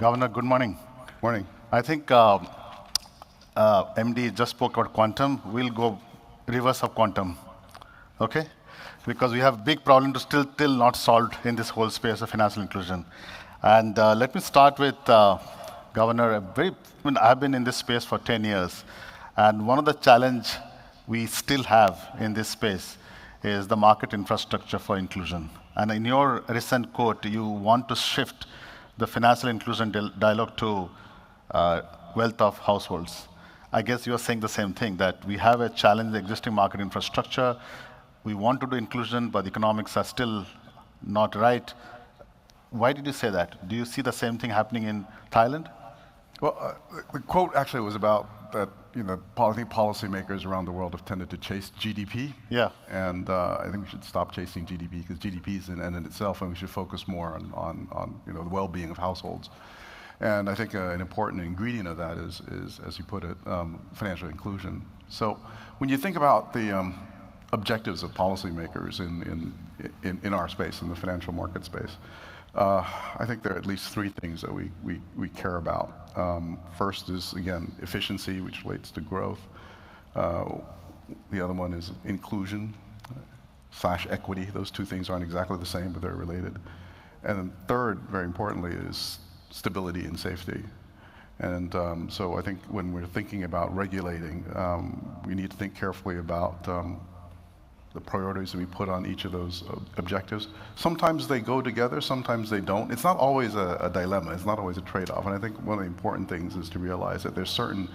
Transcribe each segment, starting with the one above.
Governor, good morning. Morning. I think MD just spoke about quantum. We'll go reverse of quantum, okay? Because we have big problem to still not solved in this whole space of financial inclusion. And let me start with Governor. I've been in this space for 10 years, and one of the challenge we still have in this space is the market infrastructure for inclusion. And in your recent quote, you want to shift the financial inclusion dialogue to wealth of households. I guess you're saying the same thing, that we have a challenge in the existing market infrastructure. We want to do inclusion, but the economics are still not right. Why did you say that? Do you see the same thing happening in Thailand? Well, the quote actually was about that, I think policymakers around the world have tended to chase GDP. Yeah. And I think we should stop chasing GDP, because GDP is an end in itself, and we should focus more on the well-being of households. And I think an important ingredient of that is, as you put it, financial inclusion. So when you think about the objectives of policymakers in our space, in the financial market space, I think there are at least three things that we care about. First is, again, efficiency, which relates to growth. The other one is inclusion / equity. Those two things aren't exactly the same, but they're related. And then third, very importantly, is stability and safety. And so I think when we're thinking about regulating, we need to think carefully about the priorities that we put on each of those objectives. Sometimes they go together, sometimes they don't. It's not always a dilemma, it's not always a trade-off. And I think one of the important things is to realize that there's certain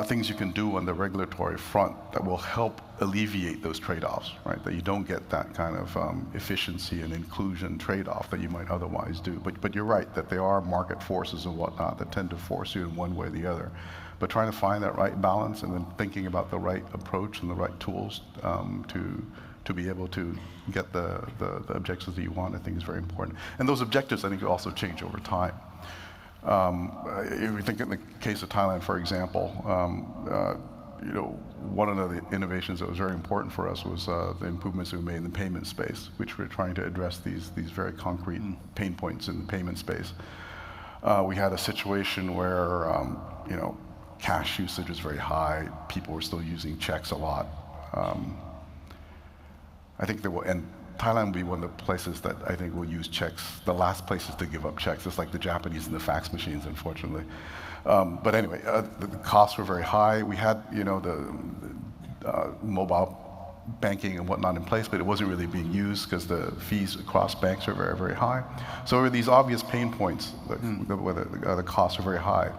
things you can do on the regulatory front that will help alleviate those trade-offs, right? That you don't get that kind of efficiency and inclusion trade-off that you might otherwise do. But you're right, that there are market forces and whatnot that tend to force you in one way or the other. But trying to find that right balance and then thinking about the right approach and the right tools to be able to get the objectives that you want, I think is very important. And those objectives, I think, also change over time. If we think in the case of Thailand, for example, one of the innovations that was very important for us was the improvements we made in the payment space, which we're trying to address these very concrete pain points in the payment space. We had a situation where cash usage was very high. People were still using checks a lot. I think and Thailand will be one of the places that I think will use checks, the last places to give up checks. It's like the Japanese and the fax machines, unfortunately. But anyway, the costs were very high. We had, the mobile banking and whatnot in place, but it wasn't really being used because the fees across banks are very, very high. So there were these obvious pain points where the costs are very high.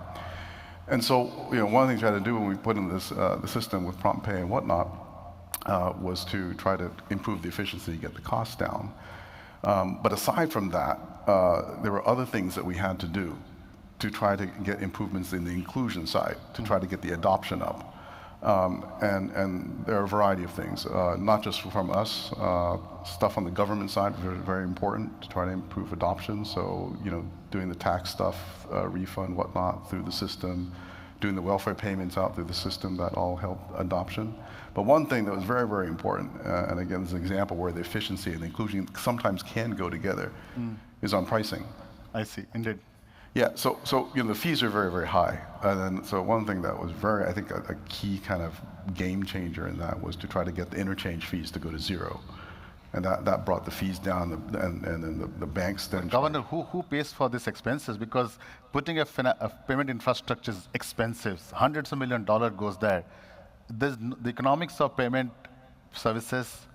And so, one of the things we had to do when we put in this the system with prompt pay and whatnot was to try to improve the efficiency, get the costs down. But aside from that, there were other things that we had to do to try to get improvements in the inclusion side, to try to get the adoption up. And there are a variety of things, not just from us, stuff on the government side, very important to try to improve adoption. So, doing the tax stuff, refund, whatnot, through the system, doing the welfare payments out through the system, that all help adoption. But one thing that was very, very important, and again, this is an example where the efficiency and the inclusion sometimes can go together, is on pricing. I see, indeed. Yeah, so the fees are very, very high. And then, so one thing that was I think a key kind of game changer in that was to try to get the interchange fees to go to zero. And that brought the fees down, and then the banks then... Governor, who pays for these expenses? Because putting a payment infrastructure is expensive. Hundreds of $millions goes there. The economics of payment services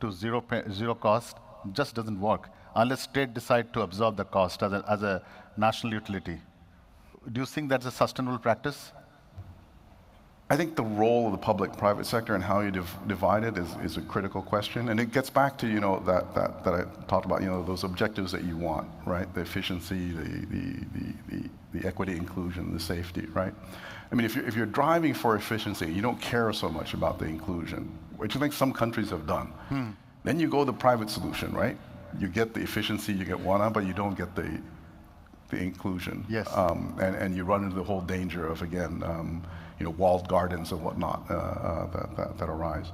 to zero cost just doesn't work unless state decide to absorb the cost as a national utility. Do you think that's a sustainable practice? I think the role of the public-private sector and how you divide it is a critical question, and it gets back to that I talked about, those objectives that you want, right? The efficiency, the equity, inclusion, the safety, right? I mean, if you're driving for efficiency, you don't care so much about the inclusion, which I think some countries have done. Then you go the private solution, right? You get the efficiency, you get one, but you don't get the inclusion. Yes. And you run into the whole danger of, again, walled gardens and whatnot that arise.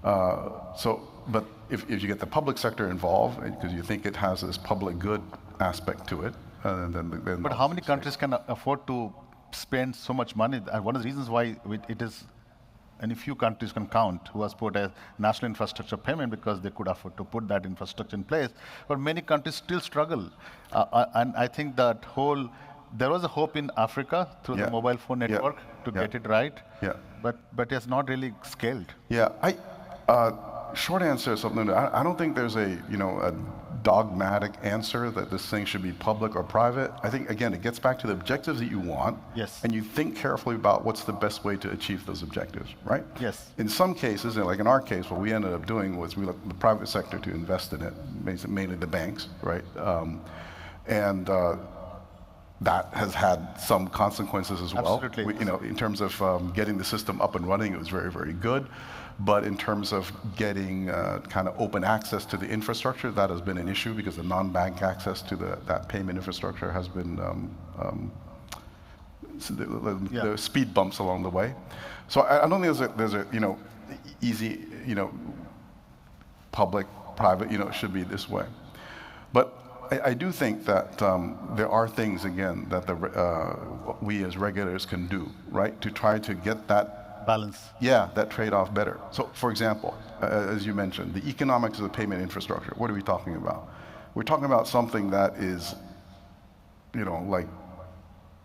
But if you get the public sector involved, because you think it has this public good aspect to it, And then But how many countries can afford to spend so much money? And one of the reasons why it is only few countries can count who has put a national infrastructure payment because they could afford to put that infrastructure in place. But many countries still struggle. And I think that there was a hope in Africa through the mobile phone network to get it right. Yeah. But it has not really scaled. Yeah. Short answer is something. I don't think there's a dogmatic answer that this thing should be public or private. I think, again, it gets back to the objectives that you want. Yes. And you think carefully about what's the best way to achieve those objectives, right? Yes. In some cases, like in our case, what we ended up doing was we let the private sector to invest in it, mainly the banks, right? That has had some consequences as well. Absolutely. In terms of getting the system up and running, it was very, very good. But in terms of getting kind of open access to the infrastructure, that has been an issue because the non-bank access to that payment infrastructure has been the speed bumps along the way. So I don't think there's a easy public private it should be this way. But I do think that there are things again that we as regulators can do, right, to try to get that balance. Yeah, that trade-off better. So, for example, as you mentioned, the economics of the payment infrastructure. What are we talking about? We're talking about something that is, like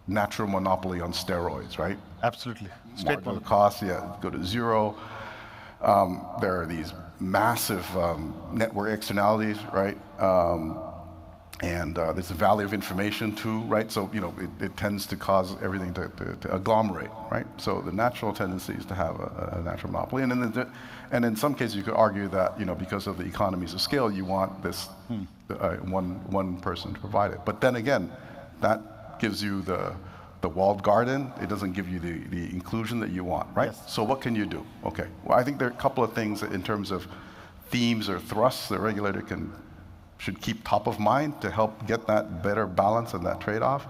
natural monopoly on steroids, right? Absolutely. Marginal costs, go to zero. There are these massive network externalities, right? And there's a valley of information too, right? So, it tends to cause everything to agglomerate, right? So the natural tendency is to have a natural monopoly. And in some cases, you could argue that, because of the economies of scale, you want this one person to provide it. But then again, that gives you the walled garden. It doesn't give you the inclusion that you want, right? Yes. So what can you do? Okay. Well, I think there are a couple of things in terms of themes or thrusts the regulator should keep top of mind to help get that better balance and that trade-off.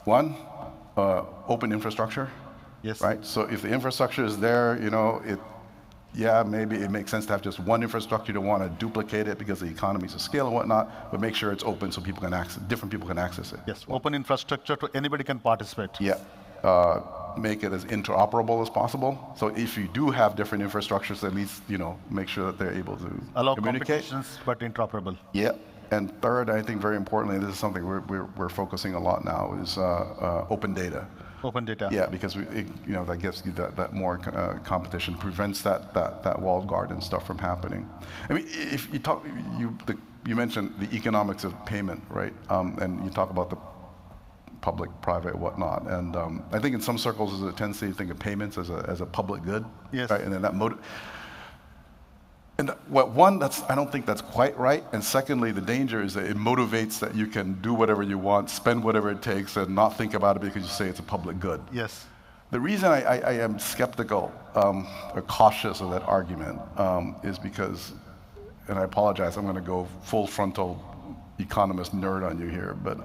One, open infrastructure. Yes. Right? So if the infrastructure is there, maybe it makes sense to have just one infrastructure. You don't want to duplicate it because of the economies of scale and whatnot, but make sure it's open so different people can access it. Yes, open infrastructure to anybody can participate. Yeah. Make it as interoperable as possible. So if you do have different infrastructures, at least, make sure that they're able to allow communicate. Competitions, but interoperable. Yeah. And third, I think very importantly, this is something we're focusing a lot now, is open data. Open data. Yeah, because that gives you that more competition, prevents that walled garden stuff from happening. I mean, if you mentioned the economics of payment, right? And you talk about the public, private, whatnot. And I think in some circles there's a tendency to think of payments as a public good. Yes. Right? And then I don't think that's quite right. And secondly, the danger is that it motivates that you can do whatever you want, spend whatever it takes, and not think about it because you say it's a public good. Yes. The reason I am skeptical or cautious of that argument is because, and I apologize, I'm going to go full frontal economist nerd on you here, but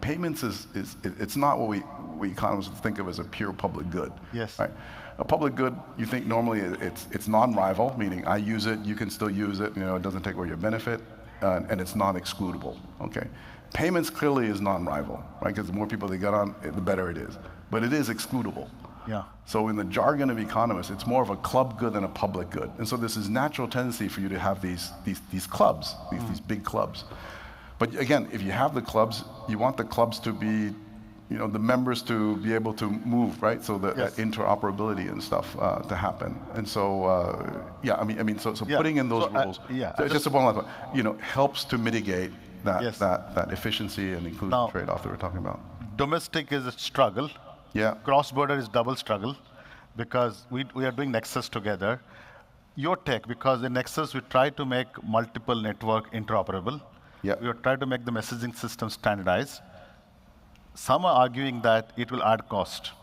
payments it's not what we economists think of as a pure public good. Yes. Right? A public good, you think normally it's non-rival, meaning I use it, you can still use it, it doesn't take away your benefit, and it's non-excludable. Okay. Payments clearly is non-rival, right? Because the more people they get on, the better it is. But it is excludable. Yeah. So in the jargon of economists, it's more of a club good than a public good. And so there's this natural tendency for you to have these clubs, these big clubs. But again, if you have the clubs, you want the clubs to be, the members to be able to move, right? So that interoperability and stuff to happen. And so, putting in those rules, just a one last one, helps to mitigate that efficiency and inclusion trade-off that we're talking about. Domestic is a struggle. Yeah. Cross-border is double struggle because we are doing Nexus together. Your tech, because in Nexus we try to make multiple network interoperable. Yeah. We try to make the messaging system standardized. Some are arguing that it will add cost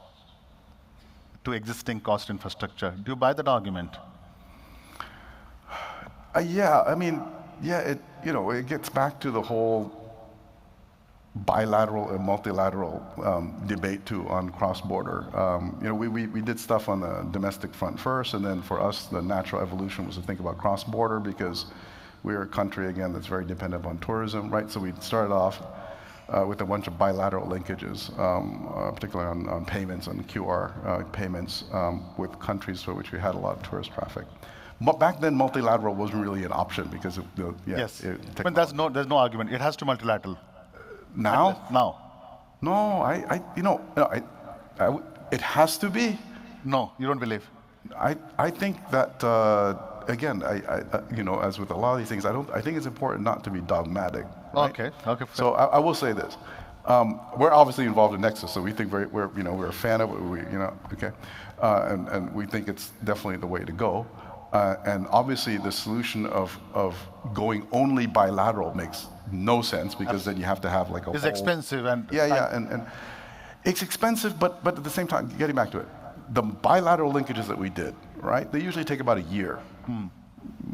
to existing cost infrastructure. Do you buy that argument? It gets back to the whole bilateral and multilateral debate too on cross-border. We did stuff on the domestic front first, and then for us, the natural evolution was to think about cross-border because we're a country, again, that's very dependent on tourism, right? So we started off with a bunch of bilateral linkages, particularly on payments and QR payments with countries for which we had a lot of tourist traffic. But back then, multilateral wasn't really an option because of the yes. But there's no argument. It has to be multilateral. Now? Now. No, it has to be. No, you don't believe. I think that again, as with a lot of these things, I think it's important not to be dogmatic. Right? Okay. So I will say this: we're obviously involved in Nexus, so we think we're a fan of it. And we think it's definitely the way to go. And obviously, the solution of going only bilateral makes no sense because then you have to have like a. It's expensive and. And it's expensive, but at the same time, getting back to it, the bilateral linkages that we did, right? They usually take about a year.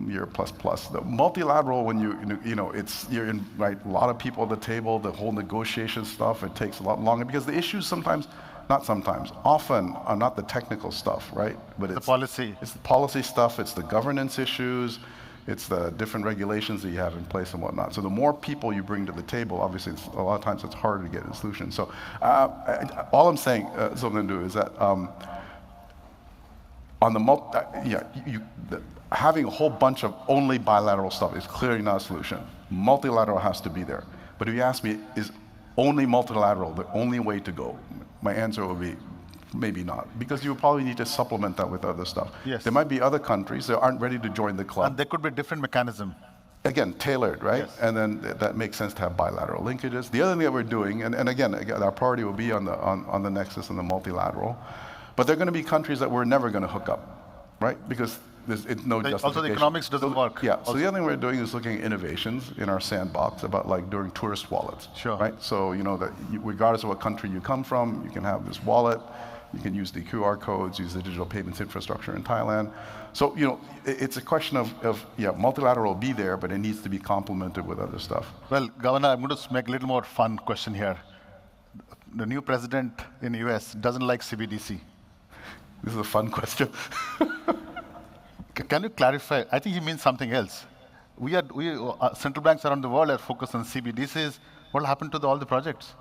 Year plus. The multilateral, when you're in right, a lot of people at the table, the whole negotiation stuff, it takes a lot longer because the issues often are not the technical stuff, right? But it's the policy. It's the policy stuff, it's the governance issues, it's the different regulations that you have in place and whatnot. So the more people you bring to the table, obviously a lot of times it's harder to get a solution. So all I'm saying, Sopnendu, is that on the having a whole bunch of only bilateral stuff is clearly not a solution. Multilateral has to be there. But if you ask me, is only multilateral the only way to go? My answer would be maybe not, because you probably need to supplement that with other stuff. Yes. There might be other countries that aren't ready to join the club. And there could be different mechanism. Again, tailored, right? Yes. And then that makes sense to have bilateral linkages. The other thing that we're doing, and again, our priority will be on the Nexus and the multilateral, but there are going to be countries that we're never going to hook up, right? Because it's no justification. Also, the economics doesn't work. Yeah. So the other thing we're doing is looking at innovations in our sandbox about like doing tourist wallets. Sure. Right. So that regardless of what country you come from, you can have this wallet. You can use the QR codes, use the digital payments infrastructure in Thailand. So it's a question of multilateral will be there, but it needs to be complemented with other stuff. Well, Governor, I'm going to make a little more fun question here. The new president in the US doesn't like CBDC. This is a fun question. Can you clarify? I think he means something else. Central banks around the world are focused on CBDCs. What happened to all the projects?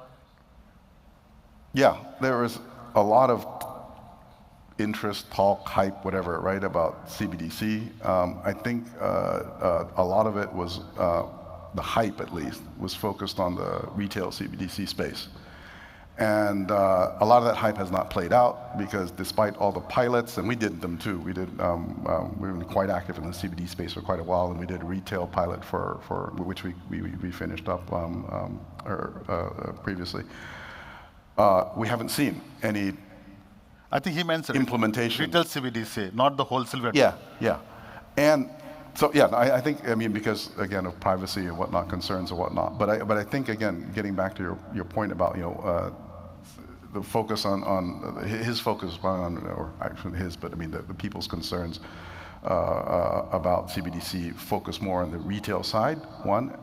Yeah, there was a lot of interest, talk, hype, whatever, right, about CBDC. I think a lot of it was, the hype at least, was focused on the retail CBDC space. And a lot of that hype has not played out because despite all the pilots, and we did them too, we were quite active in the CBD space for quite a while, and we did a retail pilot for which we finished up previously. We haven't seen any. I think he meant implementation. Retail CBDC, not the wholesale. Yeah. And so I think because again of privacy and whatnot, concerns and whatnot. But I think again, getting back to your point about the focus on his focus on, or actually his, but the people's concerns about CBDC focus more on the retail side. One,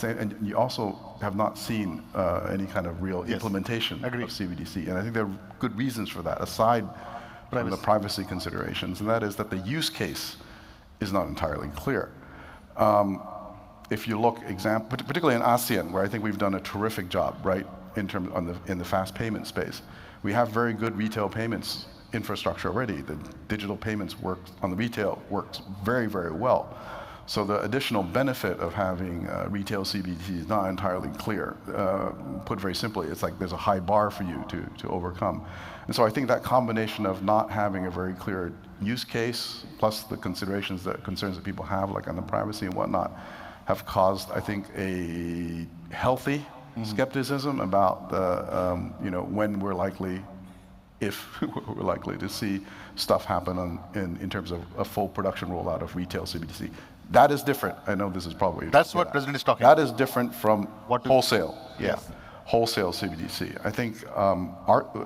and you also have not seen any kind of real implementation of CBDC, and I think there are good reasons for that, aside from the privacy considerations, and that is that the use case is not entirely clear. If you look, particularly in ASEAN, where I think we've done a terrific job, right, in the fast payment space, we have very good retail payments infrastructure already. The digital payments on the retail works very, very well. So the additional benefit of having retail CBDC is not entirely clear. Put very simply, it's like there's a high bar for you to overcome. And so I think that combination of not having a very clear use case, plus the concerns that people have, like on the privacy and whatnot, have caused, I think, a healthy skepticism about when we're likely, if we're likely to see stuff happen in terms of a full production rollout of retail CBDC. That is different. I know this is probably... That's what President is talking about. That is different from wholesale. Yes. Wholesale CBDC. I think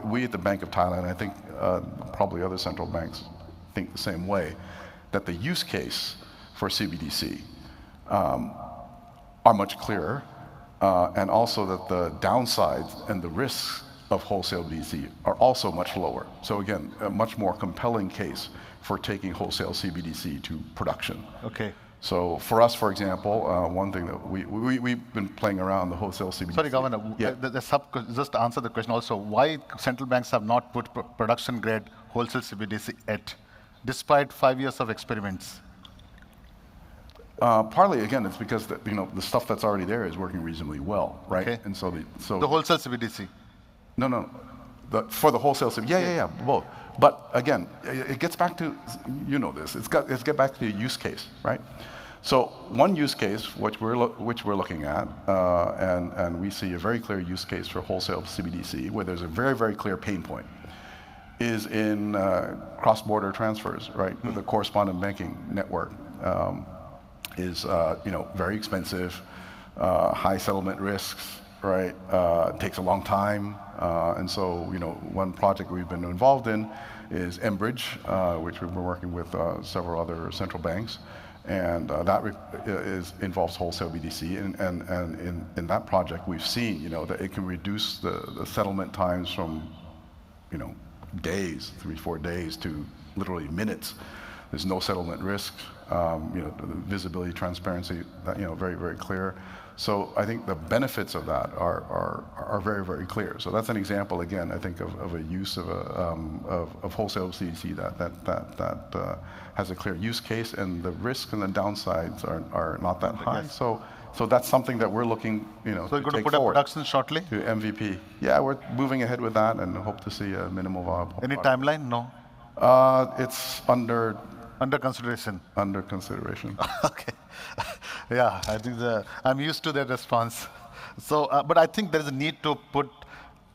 we at the Bank of Thailand, I think probably other central banks think the same way, that the use case for CBDC are much clearer, and also that the downsides and the risks of wholesale CBDC are also much lower. So again, a much more compelling case for taking wholesale CBDC to production. Okay. So for us, for example, one thing that we've been playing around the wholesale CBDC. Sorry, Governor, Yeah. just to answer the question also, why central banks have not put production grade wholesale CBDC yet, despite 5 years of experiments? Partly, again, it's because the stuff that's already there is working reasonably well, right? Okay. And so The wholesale CBDC. No. For the wholesale CBDC, yeah, both. But again, it gets back to, you know this, it's get back to the use case, right? So one use case which we're looking at, and we see a very clear use case for wholesale CBDC, where there's a very, very clear pain point, is in cross-border transfers, right? The correspondent banking network is very expensive, high settlement risks, right? It takes a long time, and so one project we've been involved in is Mbridge, which we've been working with several other central banks, and that involves wholesale BDC, and in that project we've seen that it can reduce the settlement times from days, 3-4 days, to literally minutes. There's no settlement risk, the visibility, transparency, very, very clear. So I think the benefits of that are very, very clear. So that's an example, again, I think of a use of wholesale CDC that has a clear use case, and the risks and the downsides are not that high. Yes. So that's something that we're looking, So you're to going to take put up forward production shortly? to MVP. Yeah, we're moving ahead with that and hope to see a minimal viable Any product. timeline? No. It's under Consideration. under consideration. Okay. Yeah, I think I'm used to that response. So, but I think there is a need to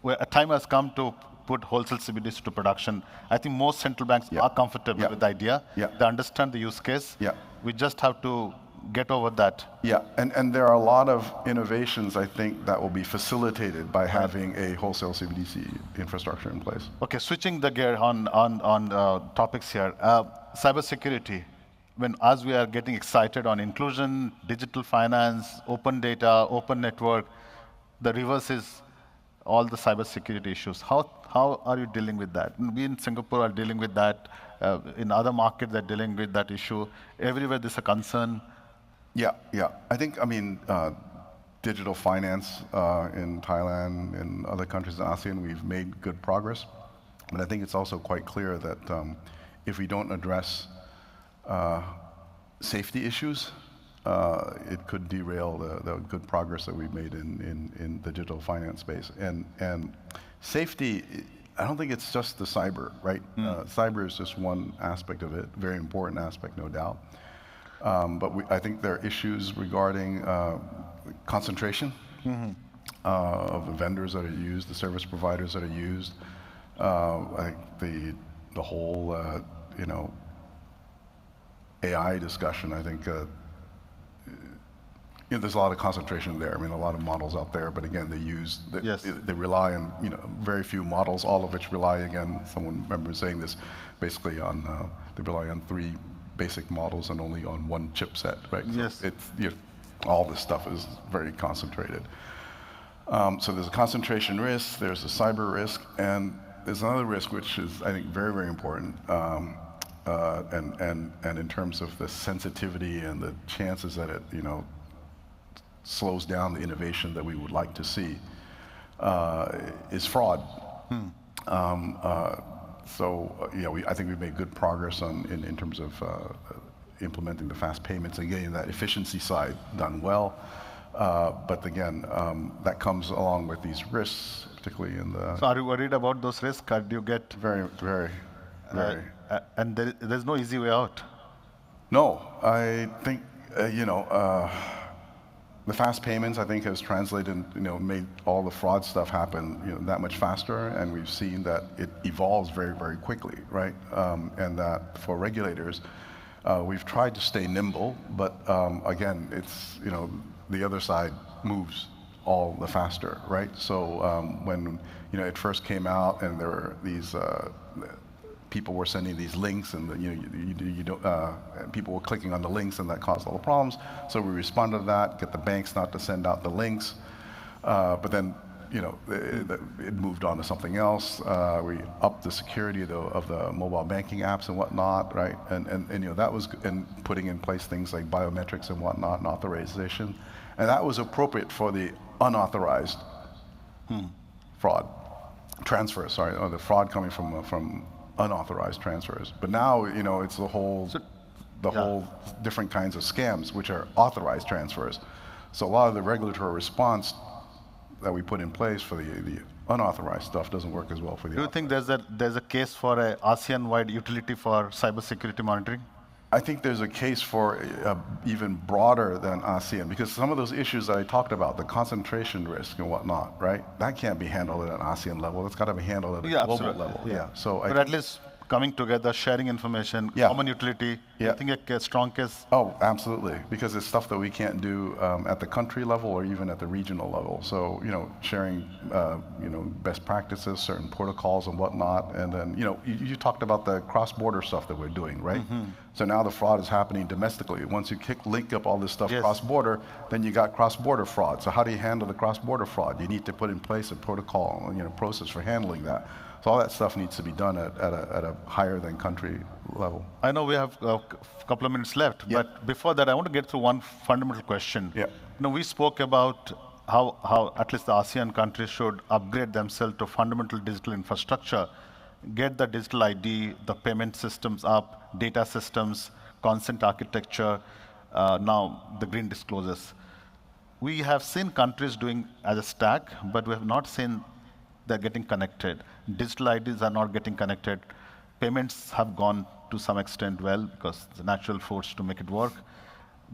where a time has come to put wholesale CBDC to production. I think most central banks are comfortable with the idea. Yeah. They understand the use case. Yeah. We just have to get over that. Yeah, and there are a lot of innovations, I think, that will be facilitated by having a wholesale CBDC infrastructure in place. Okay, switching the gear on topics here. Cybersecurity. As we are getting excited on inclusion, digital finance, open data, open network, the reverse is all the cybersecurity issues. How are you dealing with that? We in Singapore are dealing with that. In other markets, they're dealing with that issue. Everywhere there's a concern. Yeah. I think, digital finance in Thailand and other countries in ASEAN, we've made good progress. But I think it's also quite clear that if we don't address safety issues, it could derail the good progress that we've made in the digital finance space. And safety, I don't think it's just the cyber, right? Cyber is just one aspect of it, very important aspect, no doubt. But I think there are issues regarding concentration of the vendors that are used, the service providers that are used. I think the whole, AI discussion, I think there's a lot of concentration there. A lot of models out there, but again, they rely on very few models, all of which rely, again, someone remembers saying this, basically on they rely on 3 basic models and only on 1 chipset, right? Yes. So it's all this stuff is very concentrated. So there's a concentration risk, there's a cyber risk, and there's another risk which is, I think, very, very important. And in terms of the sensitivity and the chances that it, slows down the innovation that we would like to see, is fraud. I think we've made good progress in terms of implementing the fast payments and getting that efficiency side done well. But again, that comes along with these risks, particularly in the... So are you worried about those risks? Do you get... Very, very, very. And there's no easy way out? No, I think, the fast payments, I think, has translated, made all the fraud stuff happen, that much faster, and we've seen that it evolves very, very quickly, right? And that for regulators, we've tried to stay nimble, but again, it's, the other side moves all the faster, right? So when, it first came out and there were these, people were sending these links, and people were clicking on the links, and that caused all the problems. So we responded to that, get the banks not to send out the links. But then it moved on to something else. We upped the security of the mobile banking apps and whatnot, right? And that was and putting in place things like biometrics and whatnot and authorization, and that was appropriate for the unauthorized fraud transfers. Sorry, or the fraud coming from unauthorized transfers. But now it's the whole different kinds of scams, which are authorized transfers. So a lot of the regulatory response that we put in place for the unauthorized stuff doesn't work as well for the. Do you think there's a case for a ASEAN-wide utility for cybersecurity monitoring? I think there's a case for even broader than ASEAN, because some of those issues that I talked about, the concentration risk and whatnot, right? That can't be handled at an ASEAN level. That's got to be handled at a global absolutely. level. Yeah. So but at least coming together, sharing information, common utility. I think a strong case. Oh, absolutely, because it's stuff that we can't do at the country level or even at the regional level. So sharing best practices, certain protocols and whatnot, and then you talked about the cross-border stuff that we're doing, right? So now the fraud is happening domestically. Once you link up all this stuff cross-border, then you got cross-border fraud. So how do you handle the cross-border fraud? You need to put in place a protocol, process for handling that. So all that stuff needs to be done at a higher than country level. I know we have a couple of minutes left, but before that, I want to get to one fundamental question. We spoke about how at least the ASEAN countries should upgrade themselves to fundamental digital infrastructure, get the digital ID, the payment systems up, data systems, consent architecture, now the green disclosures. We have seen countries doing as a stack, but we have not seen they're getting connected. Digital IDs are not getting connected. Payments have gone to some extent well because it's a natural force to make it work.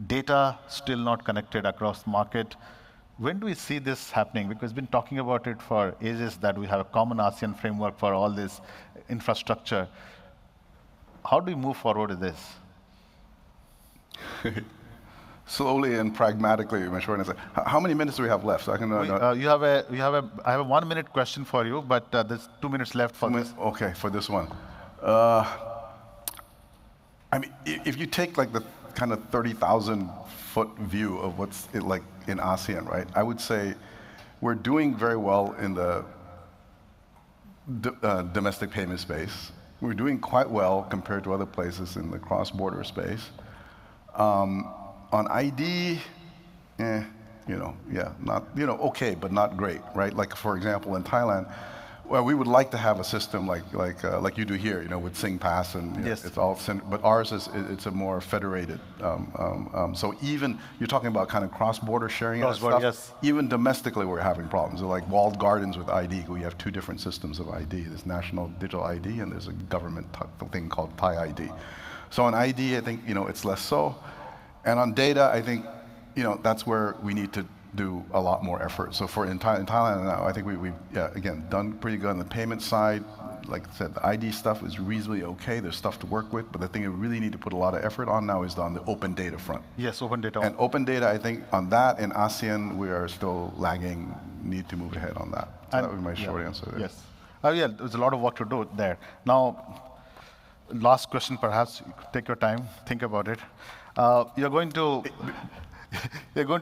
Data still not connected across market. When do we see this happening? Because we've been talking about it for ages that we have a common ASEAN framework for all this infrastructure. How do we move forward with this? Slowly and pragmatically, my short answer. How many minutes do we have left? So I can. I have a 1 minute question for you, but there's 2 minutes left for this. Okay, for this one. I mean, if you take like the kind of 30,000-foot view of what's like in ASEAN, right? I would say we're doing very well in the domestic payment space. We're doing quite well compared to other places in the cross-border space. On ID, not, okay, but not great, right? Like, for example, in Thailand, well, we would like to have a system like you do here, with SingPass and it's all, but ours it's a more federated. So even you're talking about kind of cross-border sharing and stuff. Even domestically, we're having problems. So like walled gardens with ID, we have two different systems of ID. There's national digital ID and there's a government thing called Thai ID. So on ID, I think it's less so. And on data, I think, that's where we need to do a lot more effort. So in Thailand now, I think we've again, done pretty good on the payment side. Like I said, the ID stuff is reasonably okay. There's stuff to work with, but the thing we really need to put a lot of effort on now is on the open data front. Yes, open data. And open data, I think on that in ASEAN, we are still lagging, need to move ahead on that. So that would be my short answer there. Yes. There's a lot of work to do there. Now, last question perhaps, take your time, think about it. You're going to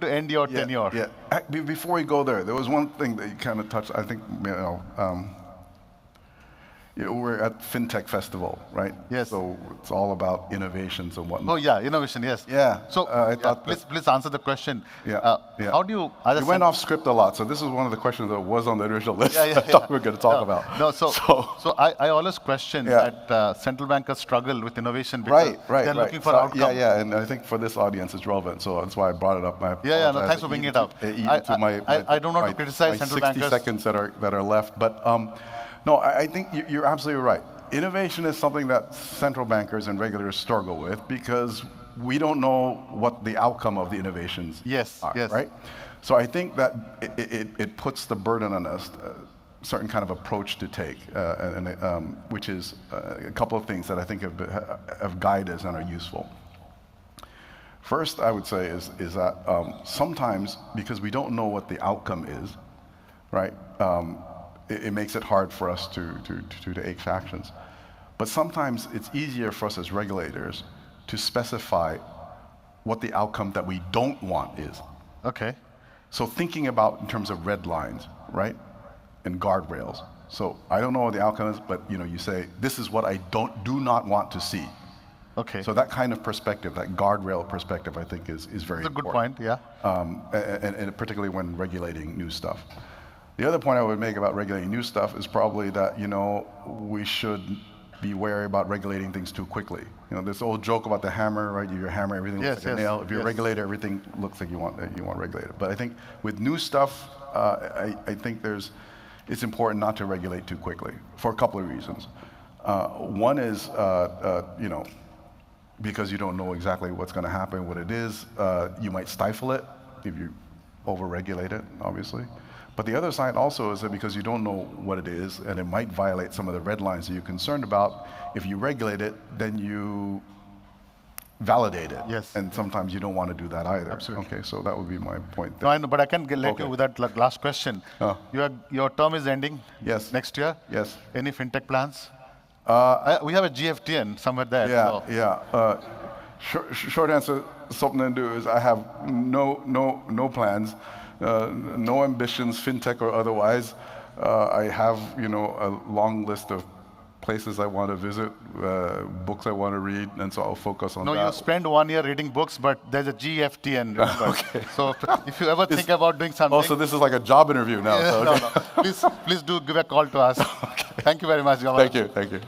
end your tenure. Yeah. Before we go there was one thing that you kind of touched. I think we're at FinTech Festival, right? Yes. So it's all about innovations and whatnot. Oh yeah, innovation. Yes. Yeah. So please answer the question. How do you? You went off script a lot, so this is one of the questions that was on the original list. I thought we were going to talk about. No. So I always question that central bankers struggle with innovation because they're looking for outcomes. Yeah. And I think for this audience it's relevant, so that's why I brought it up. No, thanks for bringing it up. I don't want to criticize central bankers. 60 seconds that are left, but. No, I think you're absolutely right. Innovation is something that central bankers and regulators struggle with because we don't know what the outcome of the innovations are, right? So I think that it puts the burden on us, a certain kind of approach to take, which is a couple of things that I think have guided us and are useful. First, I would say is that sometimes, because we don't know what the outcome is, right? It makes it hard for us to take actions. But sometimes it's easier for us as regulators to specify what the outcome that we don't want is. Okay. So thinking about in terms of red lines, right? And guardrails. So I don't know what the outcome is, but you say, this is what I do not want to see. Okay. So that kind of perspective, that guardrail perspective, I think is very That's a good important. point, yeah. And particularly when regulating new stuff. The other point I would make about regulating new stuff is probably that, we should be wary about regulating things too quickly. This old joke about the hammer, right? You hammer, everything looks like a nail. If you're a regulator, everything looks like you want regulated. But I think with new stuff, I think it's important not to regulate too quickly for a couple of reasons. One is, because you don't know exactly what's going to happen, what it is, you might stifle it if you over-regulate it, obviously. But the other side also is that because you don't know what it is, and it might violate some of the red lines that you're concerned about, if you regulate it, then you validate it. Yes. And sometimes you don't want to do that either. Absolutely. Okay, so that would be my point. No, I know, but I can let you with that last question. Your term is ending next year. Yes. Any fintech plans? We have a GFTN somewhere there. Yeah. Short answer, Sopnendu, is I have no plans, no ambitions, fintech or otherwise. I have a long list of places I want to visit, books I want to read, and so I'll focus on that. No, you spend 1 year reading books, but there's a GFTN. Okay. So if you ever think about doing something... Also, this is like a job interview now. No. Please do give a call to us. Okay. Thank you very much. Thank you.